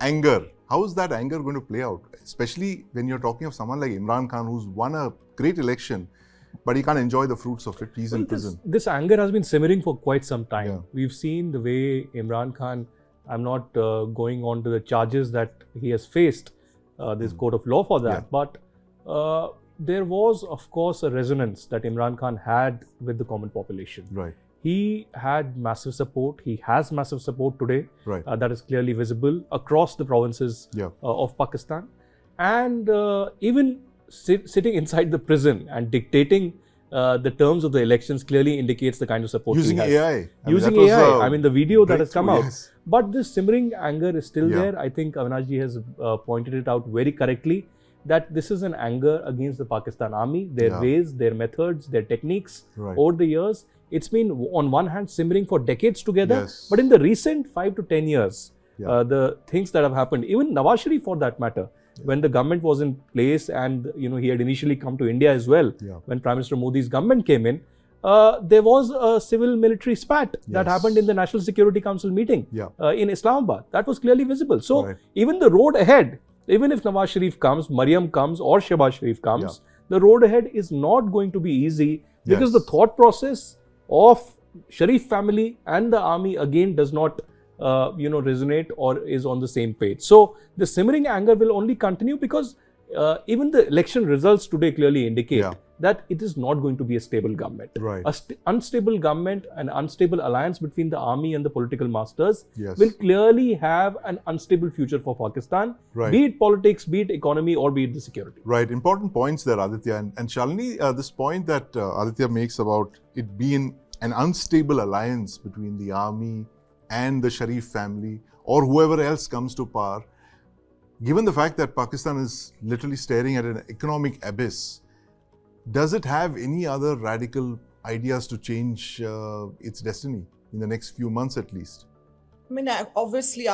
anger, how is that anger going to play out? Especially when you're talking of someone like Imran Khan, who's won a great election, but he can't enjoy the fruits of it. He's in prison. This anger has been simmering for quite some time. Yeah. We've seen the way Imran Khan, I'm not going on to the charges that he has faced, this court of law for that, but there was, of course, a resonance that Imran Khan had with the common population. Right. He had massive support. He has massive support today. Right. That is clearly visible across the provinces of Pakistan. And even sitting inside the prison and dictating the terms of the elections clearly indicates the kind of support using he has. AI. Using AI. I mean, the video that has come out. Yes. But this simmering anger is still there. I think Avinash ji has pointed it out very correctly, that this is an anger against the Pakistan army, their ways, their methods, their techniques over the years. It's been on one hand simmering for decades together, but in the recent 5 to 10 years, the things that have happened, even Nawaz Sharif for that matter, when the government was in place and he had initially come to India as well, when Prime Minister Modi's government came in, there was a civil military spat that happened in the National Security Council meeting in Islamabad. That was clearly visible. So even the road ahead, even if Nawaz Sharif comes, Maryam comes or Shehbaz Sharif comes, the road ahead is not going to be easy because the thought process of Sharif family and the army again does not resonate or is on the same page. So the simmering anger will only continue because even the election results today clearly indicate that it is not going to be a stable government. Right. Unstable government, an unstable alliance between the army and the political masters will clearly have an unstable future for Pakistan, be it politics, be it economy, or be it the security. Right. Important points there, Aditya. And Shalini, this point that Aditya makes about it being an unstable alliance between the army and the Sharif family or whoever else comes to power, given the fact that Pakistan is literally staring at an economic abyss, does it have any other radical ideas to change its destiny in the next few months at least? I mean, obviously,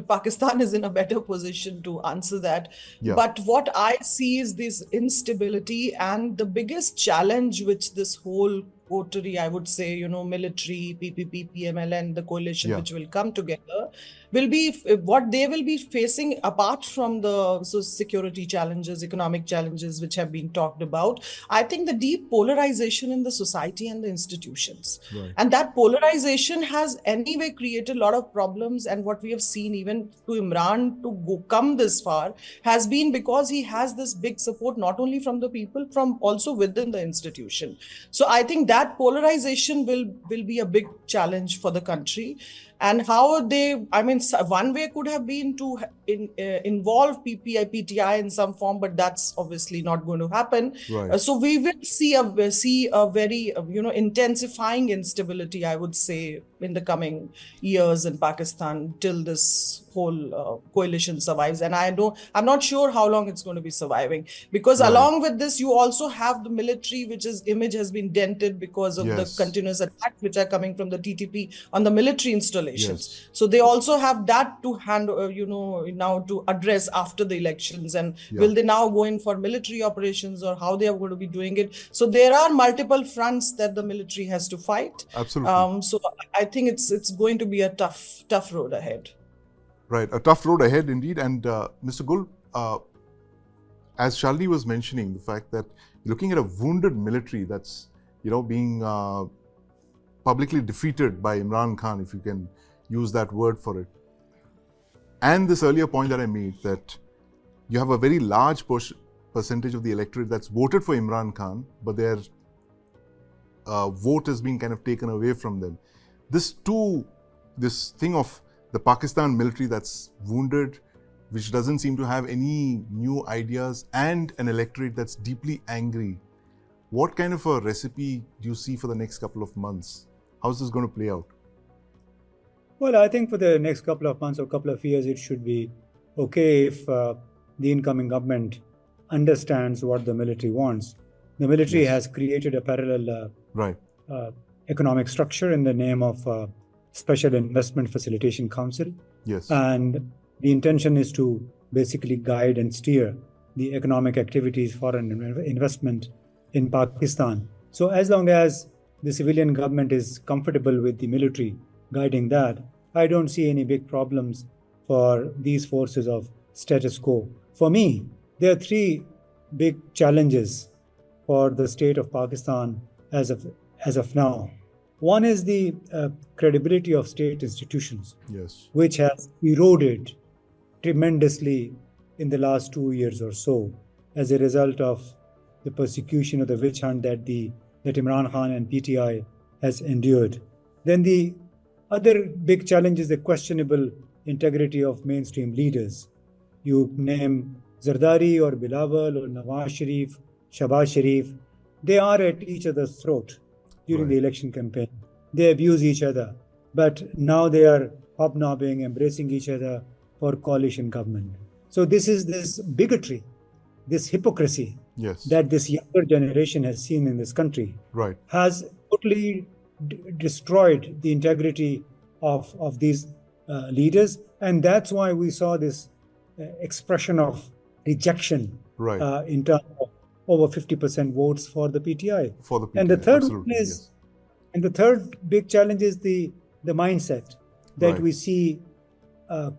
Pakistan is in a better position to answer that. But what I see is this instability, and the biggest challenge which this whole coterie, I would say, military, PPP, PML, and the coalition which will come together, will be what they will be facing apart from the security challenges, economic challenges which have been talked about. I think the deep polarization in the society and the institutions. And that polarization has anyway created a lot of problems. And what we have seen even to Imran to come this far has been because he has this big support, not only from the people, from also within the institution. So I think that polarization will be a big challenge for the country. And how one way could have been to involve PTI in some form, but that's obviously not going to happen. So we will see a very intensifying instability, I would say, in the coming years in Pakistan till this whole coalition survives. And I'm not sure how long it's going to be surviving, because along with this, you also have the military, which image has been dented because of the continuous attacks which are coming from the TTP on the military installations. So they also have that to now to address after the elections. And will they now go in for military operations, or how they are going to be doing it? So there are multiple fronts that the military has to fight. Absolutely. So I think it's going to be a tough road ahead. Right, a tough road ahead indeed. And Mr. Gul, as Shalini was mentioning, the fact that looking at a wounded military that's being publicly defeated by Imran Khan, if you can use that word for it. And this earlier point that I made, that you have a very large percentage of the electorate that's voted for Imran Khan, but their vote has been kind of taken away from them. This thing of the Pakistan military that's wounded, which doesn't seem to have any new ideas, and an electorate that's deeply angry. What kind of a recipe do you see for the next couple of months? How's this going to play out? Well, I think for the next couple of months or couple of years, it should be okay if the incoming government understands what the military wants. The military has created a parallel economic structure in the name of Special Investment Facilitation Council. And the intention is to basically guide and steer the economic activities, foreign investment in Pakistan. So as long as the civilian government is comfortable with the military guiding that, I don't see any big problems for these forces of status quo. For me, there are three big challenges for the state of Pakistan as of now. One is the credibility of state institutions, yes, which has eroded tremendously in the last 2 years or so as a result of the persecution of the witch hunt that Imran Khan and PTI has endured. Then the other big challenge is the questionable integrity of mainstream leaders. You name Zardari or Bilawal or Nawaz Sharif, Shahbaz Sharif, they are at each other's throat during the election campaign. They abuse each other, but now they are hobnobbing, embracing each other for coalition government. So this is this bigotry, this hypocrisy that this younger generation has seen in this country has totally destroyed the integrity of these leaders. And that's why we saw this expression of rejection in terms of over 50% votes for the PTI. And the third one is, and the third big challenge is the mindset that we see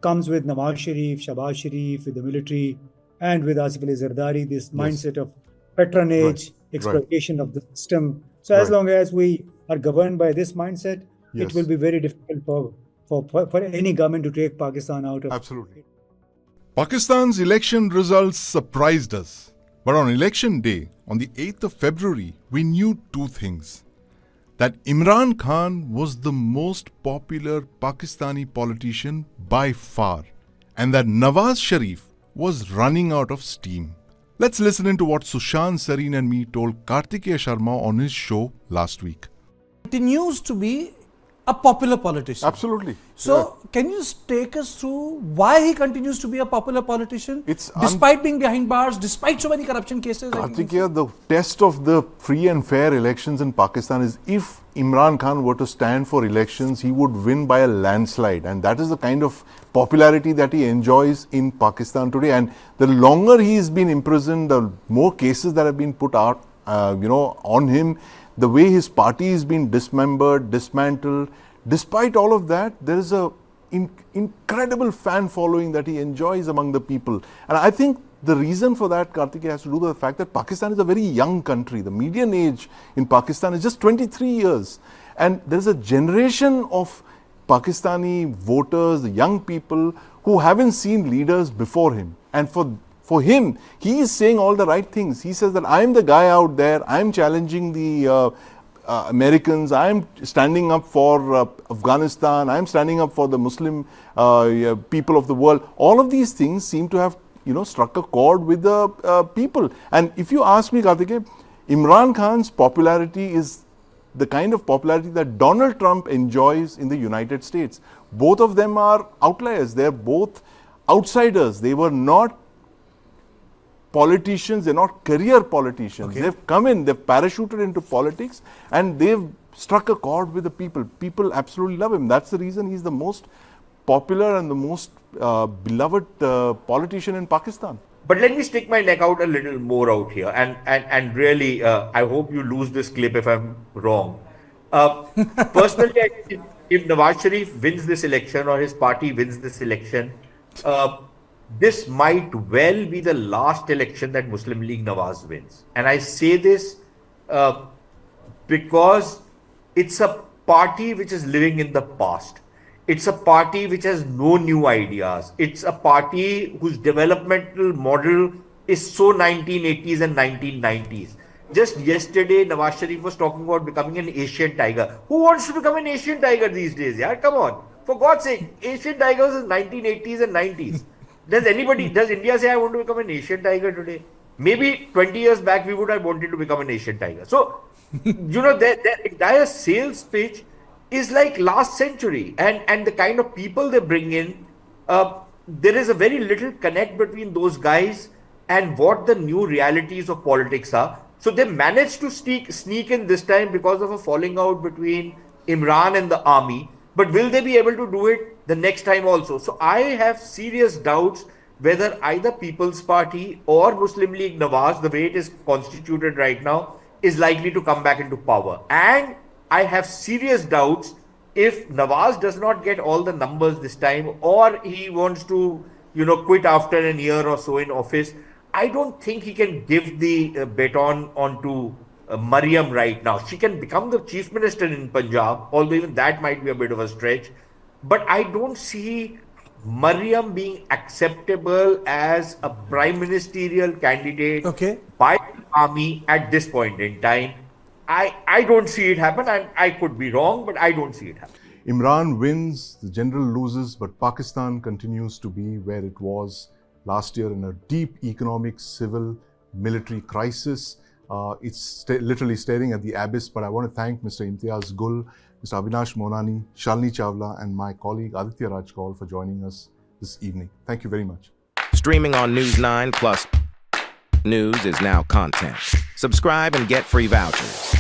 comes with Nawaz Sharif, Shahbaz Sharif, with the military, and with Asif Ali Zardari, this mindset of patronage, exploitation of the system. So as long as we are governed by this mindset, it will be very difficult for any government to take Pakistan out of... Absolutely. Pakistan's election results surprised us. But on election day, on the 8th of February, we knew two things. That Imran Khan was the most popular Pakistani politician by far, and that Nawaz Sharif was running out of steam. Let's listen into what Sushant, Sareen and me told Kartikeya Sharma on his show last week. Continues to be a popular politician. Absolutely. So, can you take us through why he continues to be a popular politician? Despite being behind bars, despite so many corruption cases? Kartikeya, the test of the free and fair elections in Pakistan is if Imran Khan were to stand for elections, he would win by a landslide. And that is the kind of popularity that he enjoys in Pakistan today. And the longer he has been imprisoned, the more cases that have been put out, on him, the way his party is being dismembered, dismantled. Despite all of that, there is a incredible fan following that he enjoys among the people. And I think the reason for that, Kartikeya, has to do with the fact that Pakistan is a very young country. The median age in Pakistan is just 23 years. And there is a generation of Pakistani voters, the young people, who haven't seen leaders before him. And for him, he is saying all the right things. He says that I am the guy out there, I am challenging the Americans, I am standing up for Afghanistan, I am standing up for the Muslim people of the world. All of these things seem to have struck a chord with the people. And if you ask me, Kartikeya, Imran Khan's popularity is the kind of popularity that Donald Trump enjoys in the United States. Both of them are outliers. They are both outsiders. They were not politicians, they're not career politicians. They've come in, they've parachuted into politics, and they've struck a chord with the people. People absolutely love him. That's the reason he's the most popular and the most beloved politician in Pakistan. But let me stick my neck out a little more out here, and really, I hope you lose this clip if I'm wrong. Personally, if Nawaz Sharif wins this election or his party wins this election, this might well be the last election that Muslim League Nawaz wins. And I say this because it's a party which is living in the past. It's a party which has no new ideas. It's a party whose developmental model is so 1980s and 1990s. Just yesterday, Nawaz Sharif was talking about becoming an Asian tiger. Who wants to become an Asian tiger these days? Yeah, come on. For God's sake, Asian tigers is 1980s and 90s. Does India say I want to become an Asian tiger today? Maybe 20 years back we would have wanted to become an Asian tiger. So, their entire sales pitch is like last century, and the kind of people they bring in, there is a very little connect between those guys and what the new realities of politics are. So they managed to sneak in this time because of a falling out between Imran and the army. But will they be able to do it the next time also? So I have serious doubts whether either People's Party or Muslim League Nawaz, the way it is constituted right now, is likely to come back into power. And I have serious doubts if Nawaz does not get all the numbers this time, or he wants to, quit after a year or so in office, I don't think he can give the baton onto Mariam right now. She can become the chief minister in Punjab, although even that might be a bit of a stretch. But I don't see Mariam being acceptable as a prime ministerial candidate by the army at this point in time. I don't see it happen. I could be wrong, but I don't see it happen. Imran wins, the general loses, but Pakistan continues to be where it was last year in a deep economic, civil, military crisis. It's literally staring at the abyss, but I want to thank Mr. Imtiaz Gul, Mr. Avinash, Mohananey, Shalini Chawla, and my colleague Aditya Raj Kaul for joining us this evening. Thank you very much. Streaming on News9 Plus. News is now content. Subscribe and get free vouchers.